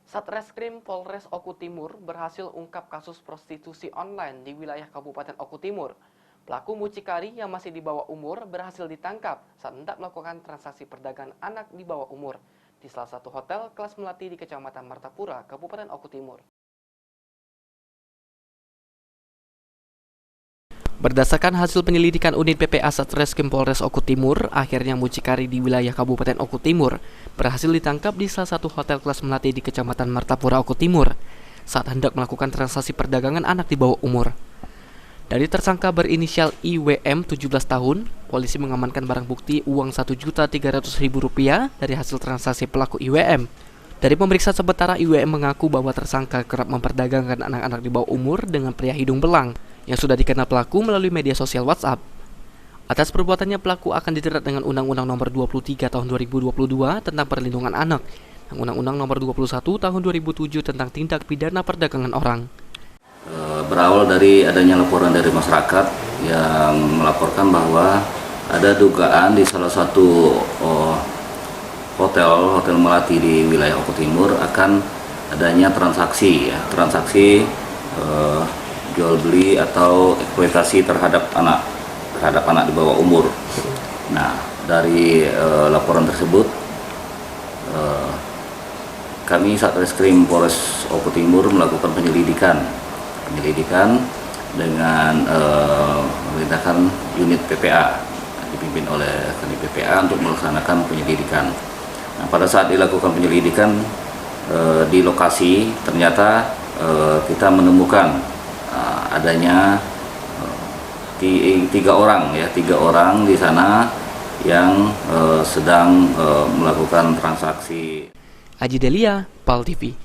Satreskrim Polres Oku Timur berhasil ungkap kasus prostitusi online di wilayah Kabupaten Oku Timur. Pelaku mucikari yang masih di bawah umur berhasil ditangkap saat hendak melakukan transaksi perdagangan anak di bawah umur di salah satu hotel kelas melati di Kecamatan Martapura, Kabupaten Oku Timur. Berdasarkan hasil penyelidikan unit PPA Satreskrim Polres Oku Timur, akhirnya mucikari di wilayah Kabupaten Oku Timur berhasil ditangkap di salah satu hotel kelas melati di Kecamatan Martapura, Oku Timur saat hendak melakukan transaksi perdagangan anak di bawah umur. Dari tersangka berinisial IWM 17 tahun, polisi mengamankan barang bukti uang Rp1.300.000 dari hasil transaksi pelaku IWM. Dari pemeriksaan sementara, IWM mengaku bahwa tersangka kerap memperdagangkan anak-anak di bawah umur dengan pria hidung belang yang sudah dikenal pelaku melalui media sosial WhatsApp. Atas perbuatannya, pelaku akan dijerat dengan Undang-Undang Nomor 23 Tahun 2022 tentang Perlindungan Anak dan Undang-Undang Nomor 21 Tahun 2007 tentang Tindak Pidana Perdagangan Orang. Berawal dari adanya laporan dari masyarakat yang melaporkan bahwa ada dugaan di salah satu hotel melati di wilayah Oku Timur akan adanya transaksi jual beli atau eksploitasi terhadap anak di bawah umur. Nah, dari laporan tersebut kami Satreskrim Polres Oku Timur melakukan penyelidikan dengan memerintahkan unit PPA dipimpin oleh unit PPA untuk melaksanakan penyelidikan. Nah, pada saat dilakukan penyelidikan di lokasi ternyata kita menemukan adanya tiga orang di sana yang sedang melakukan transaksi. Aji Delia, PAL TV.